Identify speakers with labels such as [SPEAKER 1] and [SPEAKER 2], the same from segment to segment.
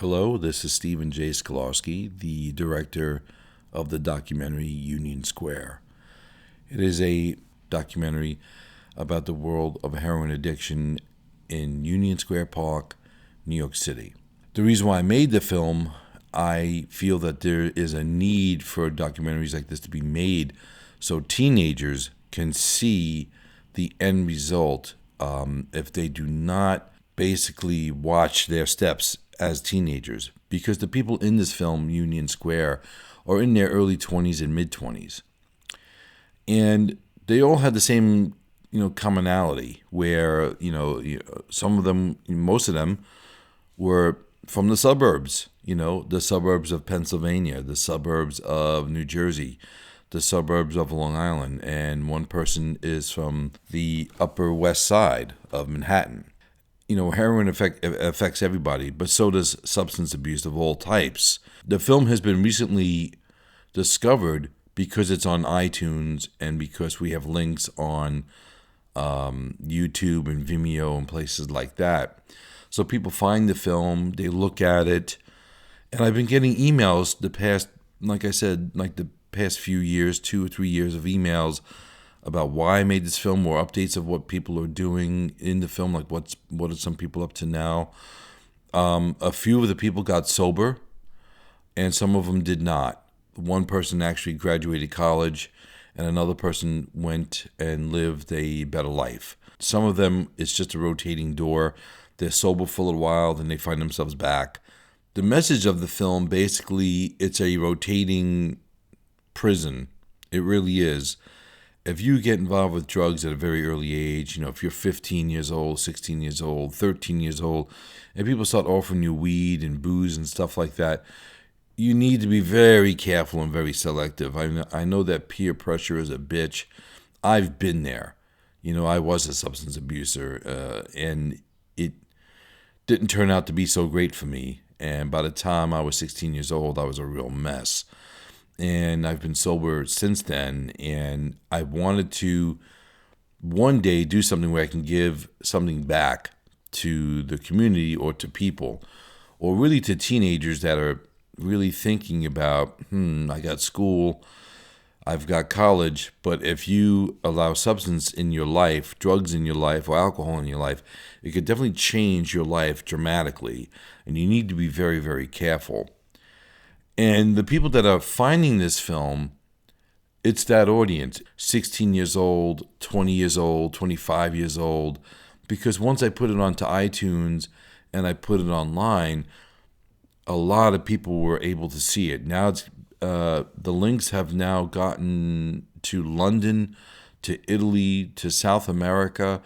[SPEAKER 1] Hello, this is Stephen J. Szklarski, the director of the documentary Union Square. It is a documentary about the world of heroin addiction in Union Square Park, New York City. The reason why I made the film, I feel that there is a need for documentaries like this to be made so teenagers can see the end result if they do not basically watch their steps as teenagers, because the people in this film, Union Square, are in their early 20s and mid 20s. And they all had the same, commonality where, some of them, most of them were from the suburbs, the suburbs of Pennsylvania, the suburbs of New Jersey, the suburbs of Long Island, and one person is from the Upper West Side of Manhattan. Heroin affects everybody, but so does substance abuse of all types. The film has been recently discovered because it's on iTunes and because we have links on YouTube and Vimeo and places like that. So people find the film, they look at it, and I've been getting emails the past, like I said, the past few years, 2 or 3 years of emails about why I made this film, or updates of what people are doing in the film, like what are some people up to now. A few of the people got sober, and some of them did not. One person actually graduated college, and another person went and lived a better life. Some of them, it's just a rotating door. They're sober for a little while, then they find themselves back. The message of the film, basically, it's a rotating prison. It really is. If you get involved with drugs at a very early age, if you're 15 years old, 16 years old, 13 years old, and people start offering you weed and booze and stuff like that, you need to be very careful and very selective. I know that peer pressure is a bitch. I've been there. I was a substance abuser, and it didn't turn out to be so great for me. And by the time I was 16 years old, I was a real mess. And I've been sober since then, and I wanted to one day do something where I can give something back to the community, or to people, or really to teenagers that are really thinking about, I got school, I've got college, but if you allow substance in your life, drugs in your life, or alcohol in your life, it could definitely change your life dramatically, and you need to be very, very careful. And the people that are finding this film, it's that audience, 16 years old, 20 years old, 25 years old, because once I put it onto iTunes and I put it online, a lot of people were able to see it. Now the links have now gotten to London, to Italy, to South America.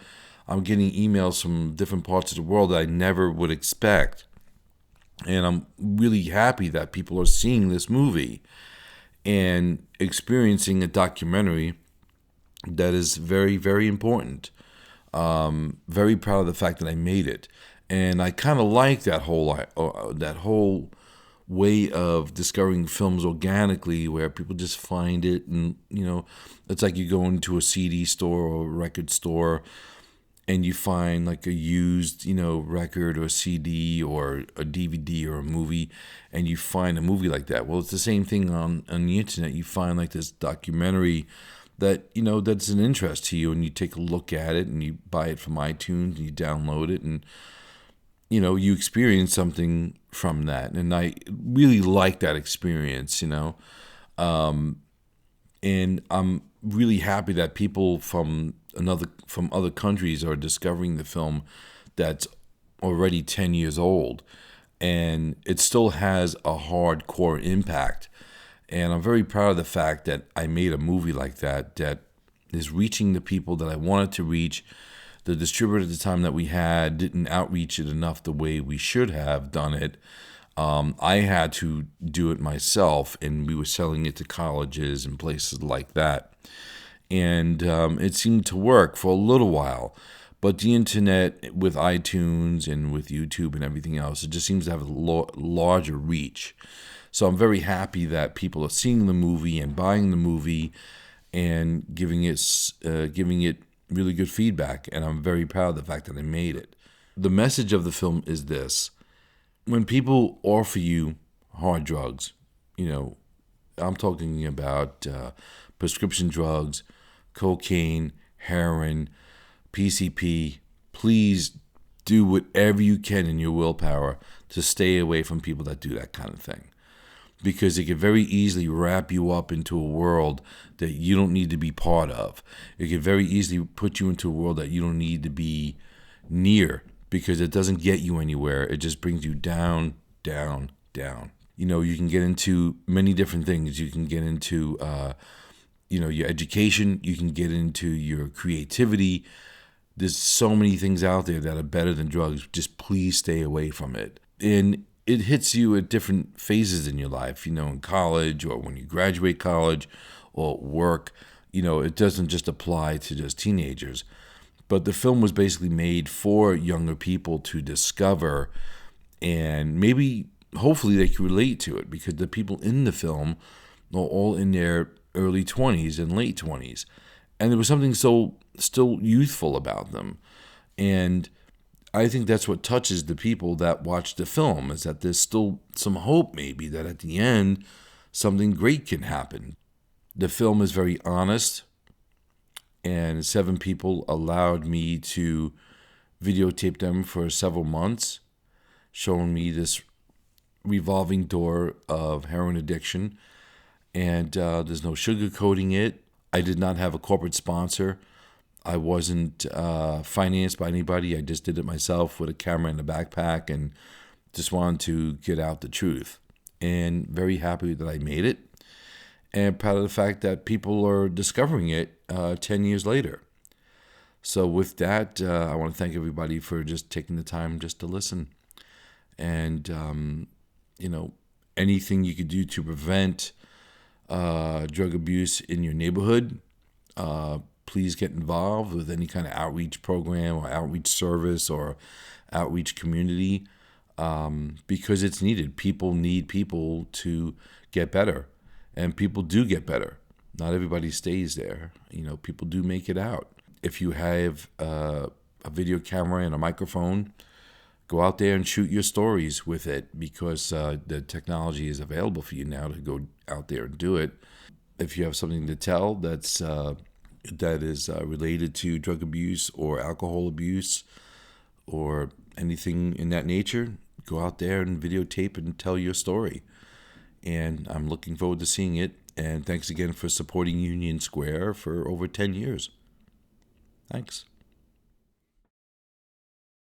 [SPEAKER 1] I'm getting emails from different parts of the world that I never would expect. And I'm really happy that people are seeing this movie and experiencing a documentary that is very, very important. Very proud of the fact that I made it. And I kind of like that whole way of discovering films organically, where people just find it, and it's like you go into a CD store or a record store, and you find like a used, record or CD or a DVD or a movie, and you find a movie like that. Well, it's the same thing on the internet. You find like this documentary that, that's an interest to you, and you take a look at it, and you buy it from iTunes, and you download it, and, you experience something from that. And I really like that experience, and I'm really happy that people from other countries are discovering the film that's already 10 years old, and it still has a hardcore impact. And I'm very proud of the fact that I made a movie like that is reaching the people that I wanted to reach. The distributor at the time that we had didn't outreach it enough the way we should have done it. I had to do it myself, and we were selling it to colleges and places like that. And it seemed to work for a little while. But the internet, with iTunes and with YouTube and everything else, it just seems to have a larger reach. So I'm very happy that people are seeing the movie and buying the movie and giving it really good feedback. And I'm very proud of the fact that I made it. The message of the film is this: when people offer you hard drugs, you know, I'm talking about prescription drugs, cocaine, heroin, PCP, please do whatever you can in your willpower to stay away from people that do that kind of thing. Because it can very easily wrap you up into a world that you don't need to be part of. It can very easily put you into a world that you don't need to be near, because it doesn't get you anywhere. It just brings you down, down, down. You know, you can get into many different things. You can get into, your education. You can get into your creativity. There's so many things out there that are better than drugs. Just please stay away from it. And it hits you at different phases in your life, in college or when you graduate college or work. It doesn't just apply to just teenagers. But the film was basically made for younger people to discover, and maybe, hopefully, they can relate to it, because the people in the film are all in their early 20s and late 20s. And there was something so still youthful about them. And I think that's what touches the people that watch the film, is that there's still some hope, maybe, that at the end, something great can happen. The film is very honest, and 7 people allowed me to videotape them for several months, showing me this revolving door of heroin addiction. And there's no sugarcoating it. I did not have a corporate sponsor. I wasn't financed by anybody. I just did it myself with a camera and a backpack, and just wanted to get out the truth. And very happy that I made it, and proud of the fact that people are discovering it 10 years later. So with that, I want to thank everybody for just taking the time just to listen. And, anything you could do to prevent drug abuse in your neighborhood, please get involved with any kind of outreach program or outreach service or outreach community, because it's needed. People need people to get better, and people do get better. Not everybody stays there. People do make it out. If you have a video camera and a microphone, go out there and shoot your stories with it, because the technology is available for you now to go out there and do it. If you have something to tell that is related to drug abuse or alcohol abuse or anything in that nature, go out there and videotape and tell your story. And I'm looking forward to seeing it. And thanks again for supporting Union Square for over 10 years. Thanks.